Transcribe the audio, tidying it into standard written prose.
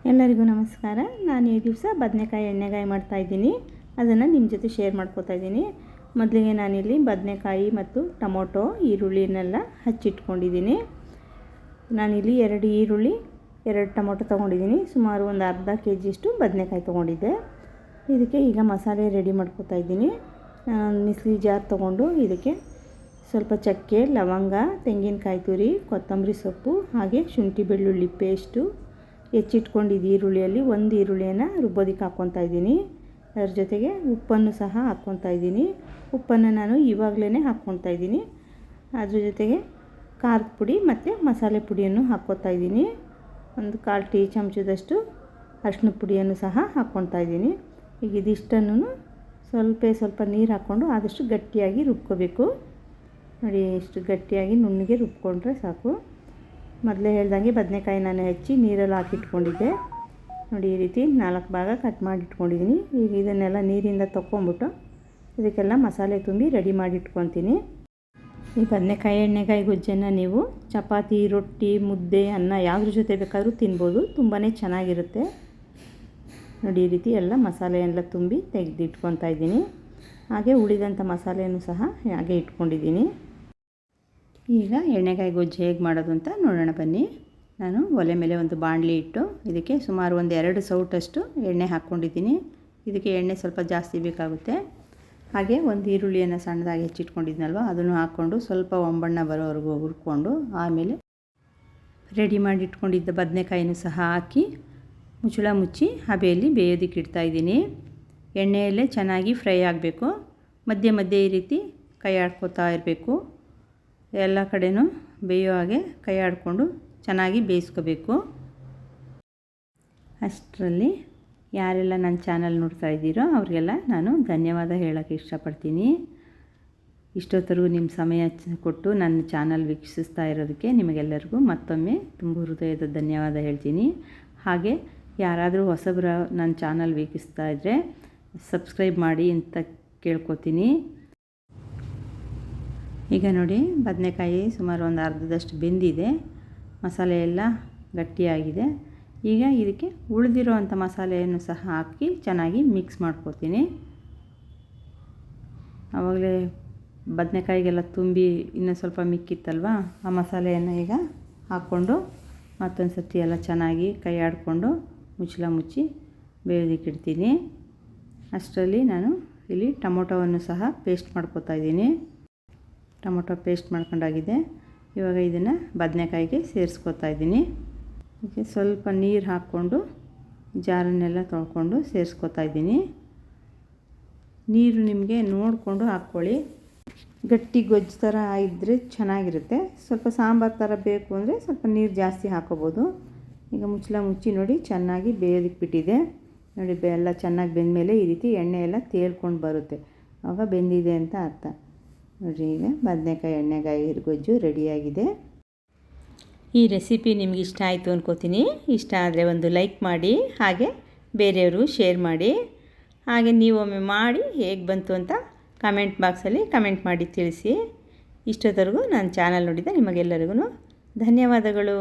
ಎಲ್ಲರಿಗೂ ನಮಸ್ಕಾರ. ನಾನು ಈ ದಿವಸ ಬದನೆಕಾಯಿ ಎಣ್ಣೆಗಾಯಿ ಮಾಡ್ತಾಯಿದ್ದೀನಿ. ಅದನ್ನು ನಿಮ್ಮ ಜೊತೆ ಶೇರ್ ಮಾಡ್ಕೋತಾ ಇದ್ದೀನಿ. ಮೊದಲಿಗೆ ನಾನಿಲ್ಲಿ ಬದನೆಕಾಯಿ ಮತ್ತು ಟೊಮೊಟೊ ಈರುಳ್ಳಿನೆಲ್ಲ ಹಚ್ಚಿಟ್ಕೊಂಡಿದ್ದೀನಿ. ನಾನಿಲ್ಲಿ 2 ಈರುಳ್ಳಿ 2 ಟೊಮೊಟೊ ತೊಗೊಂಡಿದ್ದೀನಿ. ಸುಮಾರು ಒಂದು ಅರ್ಧ ಕೆಜಿಯಷ್ಟು ಬದನೆಕಾಯಿ ತೊಗೊಂಡಿದ್ದೆ. ಇದಕ್ಕೆ ಈಗ ಮಸಾಲೆ ರೆಡಿ ಮಾಡ್ಕೋತಾ ಇದ್ದೀನಿ. ಮಿಕ್ಸಿ ಜಾರ್ ತೊಗೊಂಡು ಇದಕ್ಕೆ ಸ್ವಲ್ಪ ಚಕ್ಕೆ, ಲವಂಗ, ತೆಂಗಿನಕಾಯಿ ತುರಿ, ಕೊತ್ತಂಬರಿ ಸೊಪ್ಪು ಹಾಗೆ ಶುಂಠಿ ಬೆಳ್ಳುಳ್ಳಿ ಪೇಸ್ಟು ಹೆಚ್ಚಿಟ್ಕೊಂಡಿದ್ದು ಈರುಳ್ಳಿಯಲ್ಲಿ ಒಂದು ಈರುಳ್ಳಿಯನ್ನು ರುಬ್ಬೋದಕ್ಕೆ ಹಾಕ್ಕೊತಾ ಇದ್ದೀನಿ. ಅದರ ಜೊತೆಗೆ ಉಪ್ಪನ್ನು ಸಹ ಹಾಕ್ಕೊತಾ ಇದ್ದೀನಿ. ಉಪ್ಪನ್ನು ನಾನು ಇವಾಗಲೇ ಹಾಕ್ಕೊತಾ ಇದ್ದೀನಿ. ಅದ್ರ ಜೊತೆಗೆ ಖಾರದ ಪುಡಿ ಮತ್ತು ಮಸಾಲೆ ಪುಡಿಯನ್ನು ಹಾಕ್ಕೊತಾ ಇದ್ದೀನಿ. ಒಂದು 1/4 ಟೀ ಚಮಚದಷ್ಟು ಅರಿಶಿನ ಪುಡಿಯನ್ನು ಸಹ ಹಾಕ್ಕೊತಾ ಇದ್ದೀನಿ. ಈಗ ಇದಿಷ್ಟನ್ನು ಸ್ವಲ್ಪ ನೀರು ಹಾಕ್ಕೊಂಡು ಆದಷ್ಟು ಗಟ್ಟಿಯಾಗಿ ರುಬ್ಕೋಬೇಕು. ನೋಡಿ, ಇಷ್ಟು ಗಟ್ಟಿಯಾಗಿ ನುಣ್ಣಗೆ ರುಬ್ಕೊಂಡ್ರೆ ಸಾಕು. ಮೊದಲೇ ಹೇಳ್ದಂಗೆ ಬದನೆಕಾಯಿ ನಾನು ಹೆಚ್ಚಿ ನೀರಲ್ಲಿ ಹಾಕಿಟ್ಕೊಂಡಿದ್ದೆ. ನೋಡಿ, ಈ ರೀತಿ 4 ಭಾಗ ಕಟ್ ಮಾಡಿ ಇಟ್ಕೊಂಡಿದ್ದೀನಿ. ಈಗ ಇದನ್ನೆಲ್ಲ ನೀರಿಂದ ತೊಗೊಂಬಿಟ್ಟು ಇದಕ್ಕೆಲ್ಲ ಮಸಾಲೆ ತುಂಬಿ ರೆಡಿ ಮಾಡಿ ಇಟ್ಕೊತೀನಿ. ಈ ಬದನೆಕಾಯಿ ಎಣ್ಣೆಗಾಯಿ ಗೊಜ್ಜನ್ನು ನೀವು ಚಪಾತಿ, ರೊಟ್ಟಿ, ಮುದ್ದೆ, ಅನ್ನ ಯಾವುದ್ರ ಜೊತೆ ಬೇಕಾದರೂ ತಿನ್ಬೋದು. ತುಂಬಾ ಚೆನ್ನಾಗಿರುತ್ತೆ. ನೋಡಿ, ಈ ರೀತಿ ಎಲ್ಲ ಮಸಾಲೆ ಎಲ್ಲ ತುಂಬಿ ತೆಗೆದಿಟ್ಕೊತಾ ಇದ್ದೀನಿ. ಹಾಗೆ ಉಳಿದಂಥ ಮಸಾಲೆಯನ್ನು ಸಹ ಹಾಗೆ ಇಟ್ಕೊಂಡಿದ್ದೀನಿ. ಈಗ ಎಣ್ಣೆಗಾಯಿ ಗೊಜ್ಜು ಹೇಗೆ ಮಾಡೋದು ಅಂತ ನೋಡೋಣ ಬನ್ನಿ. ನಾನು ಒಲೆ ಮೇಲೆ ಒಂದು ಬಾಣಲಿ ಇಟ್ಟು ಇದಕ್ಕೆ ಸುಮಾರು ಒಂದು 2 ಸೌಟಷ್ಟು ಎಣ್ಣೆ ಹಾಕ್ಕೊಂಡಿದ್ದೀನಿ. ಇದಕ್ಕೆ ಎಣ್ಣೆ ಸ್ವಲ್ಪ ಜಾಸ್ತಿ ಬೇಕಾಗುತ್ತೆ. ಹಾಗೆ ಒಂದು ಈರುಳ್ಳಿಯನ್ನು ಸಣ್ಣದಾಗಿ ಹೆಚ್ಚಿಟ್ಕೊಂಡಿದ್ನಲ್ವ, ಅದನ್ನು ಹಾಕ್ಕೊಂಡು ಸ್ವಲ್ಪ ಒಂಬಣ್ಣ ಬರೋವರೆಗೂ ಹುರ್ಕೊಂಡು ಆಮೇಲೆ ರೆಡಿ ಮಾಡಿ ಇಟ್ಕೊಂಡಿದ್ದ ಬದನೆಕಾಯಿನೂ ಸಹ ಹಾಕಿ ಮುಚ್ಚಳ ಮುಚ್ಚಿ ಹಬೆಯಲ್ಲಿ ಬೇಯೋದಕ್ಕೆ ಇಡ್ತಾಯಿದ್ದೀನಿ. ಎಣ್ಣೆಯಲ್ಲೇ ಚೆನ್ನಾಗಿ ಫ್ರೈ ಆಗಬೇಕು. ಮಧ್ಯೆ ಮಧ್ಯೆ ಈ ರೀತಿ ಕೈ ಆಡ್ಕೋತಾ ಇರಬೇಕು. ಎಲ್ಲ ಕಡೆನೂ ಬೇಯೋ ಹಾಗೆ ಕೈ ಆಡಿಕೊಂಡು ಚೆನ್ನಾಗಿ ಬೇಯಿಸ್ಕೋಬೇಕು. ಅಷ್ಟರಲ್ಲಿ ಯಾರೆಲ್ಲ ನನ್ನ ಚಾನಲ್ ನೋಡ್ತಾ ಇದ್ದೀರೋ ಅವ್ರಿಗೆಲ್ಲ ನಾನು ಧನ್ಯವಾದ ಹೇಳೋಕ್ಕೆ ಇಷ್ಟಪಡ್ತೀನಿ. ಇಷ್ಟೊತ್ತರೆಗೂ ನಿಮ್ಮ ಸಮಯ ಕೊಟ್ಟು ನನ್ನ ಚಾನಲ್ ವೀಕ್ಷಿಸ್ತಾ ಇರೋದಕ್ಕೆ ನಿಮಗೆಲ್ಲರಿಗೂ ಮತ್ತೊಮ್ಮೆ ತುಂಬ ಹೃದಯದ ಧನ್ಯವಾದ ಹೇಳ್ತೀನಿ. ಹಾಗೆ ಯಾರಾದರೂ ಹೊಸಬರು ನನ್ನ ಚಾನಲ್ ವೀಕ್ಷಿಸ್ತಾ ಇದ್ದರೆ ಸಬ್ಸ್ಕ್ರೈಬ್ ಮಾಡಿ ಅಂತ ಕೇಳ್ಕೊತೀನಿ. ಈಗ ನೋಡಿ, ಬದನೆಕಾಯಿ ಸುಮಾರು ಒಂದು ಅರ್ಧದಷ್ಟು ಬೆಂದಿದೆ. ಮಸಾಲೆ ಎಲ್ಲ ಗಟ್ಟಿಯಾಗಿದೆ. ಈಗ ಇದಕ್ಕೆ ಉಳಿದಿರೋ ಅಂಥ ಮಸಾಲೆಯನ್ನು ಸಹ ಹಾಕಿ ಚೆನ್ನಾಗಿ ಮಿಕ್ಸ್ ಮಾಡ್ಕೊತೀನಿ. ಆವಾಗಲೇ ಬದನೆಕಾಯಿಗೆಲ್ಲ ತುಂಬಿ ಇನ್ನೂ ಸ್ವಲ್ಪ ಮಿಕ್ಕಿತ್ತಲ್ವ, ಆ ಮಸಾಲೆಯನ್ನು ಈಗ ಹಾಕ್ಕೊಂಡು ಮತ್ತೊಂದು ಸರ್ತಿ ಎಲ್ಲ ಚೆನ್ನಾಗಿ ಕೈ ಆಡಿಕೊಂಡು ಮುಚ್ಚಳ ಮುಚ್ಚಿ ಬೇಯೋದಕ್ಕೆ ಇಡ್ತೀನಿ. ಅಷ್ಟರಲ್ಲಿ ನಾನು ಇಲ್ಲಿ ಟೊಮೊಟೊವನ್ನು ಸಹ ಪೇಸ್ಟ್ ಮಾಡ್ಕೊತಾ ಇದ್ದೀನಿ. ಟೊಮೊಟೊ ಪೇಸ್ಟ್ ಮಾಡ್ಕೊಂಡಾಗಿದೆ. ಇವಾಗ ಇದನ್ನು ಬದನೆಕಾಯಿಗೆ ಸೇರಿಸ್ಕೊತಾ ಇದ್ದೀನಿ. ಇದಕ್ಕೆ ಸ್ವಲ್ಪ ನೀರು ಹಾಕ್ಕೊಂಡು ಜಾರನ್ನೆಲ್ಲ ತೊಳ್ಕೊಂಡು ಸೇರಿಸ್ಕೊತಾ ಇದ್ದೀನಿ. ನೀರು ನಿಮಗೆ ನೋಡಿಕೊಂಡು ಹಾಕ್ಕೊಳ್ಳಿ. ಗಟ್ಟಿ ಗೊಜ್ಜು ಥರ ಇದ್ದರೆ ಚೆನ್ನಾಗಿರುತ್ತೆ. ಸ್ವಲ್ಪ ಸಾಂಬಾರು ಥರ ಬೇಕು ಅಂದರೆ ಸ್ವಲ್ಪ ನೀರು ಜಾಸ್ತಿ ಹಾಕೋಬೋದು. ಈಗ ಮುಚ್ಚಳ ಮುಚ್ಚಿ ನೋಡಿ ಚೆನ್ನಾಗಿ ಬೇಯೋದಕ್ಕೆ ಬಿಟ್ಟಿದೆ. ನೋಡಿ, ಎಲ್ಲ ಚೆನ್ನಾಗಿ ಬೆಂದಮೇಲೆ ಈ ರೀತಿ ಎಣ್ಣೆ ಎಲ್ಲ ತೇಲ್ಕೊಂಡು ಬರುತ್ತೆ. ಆವಾಗ ಬೆಂದಿದೆ ಅಂತ ಅರ್ಥ. ನೋಡಿರಿ, ಈಗ ಬದನೆಕಾಯಿ ಎಣ್ಣೆಗಾಯಿ ಗೊಜ್ಜು ರೆಡಿಯಾಗಿದೆ. ಈ ರೆಸಿಪಿ ನಿಮ್ಗೆ ಇಷ್ಟ ಆಯಿತು ಅಂದ್ಕೋತೀನಿ. ಇಷ್ಟ ಆದರೆ ಒಂದು ಲೈಕ್ ಮಾಡಿ, ಹಾಗೆ ಬೇರೆಯವರು ಶೇರ್ ಮಾಡಿ. ಹಾಗೆ ನೀವೊಮ್ಮೆ ಮಾಡಿ ಹೇಗೆ ಬಂತು ಅಂತ ಕಮೆಂಟ್ ಬಾಕ್ಸಲ್ಲಿ ಕಮೆಂಟ್ ಮಾಡಿ ತಿಳಿಸಿ. ಇಷ್ಟೊತ್ತರೆಗೂ ನನ್ನ ಚಾನಲ್ ನೋಡಿದ ನಿಮಗೆಲ್ಲರಿಗೂ ಧನ್ಯವಾದಗಳು.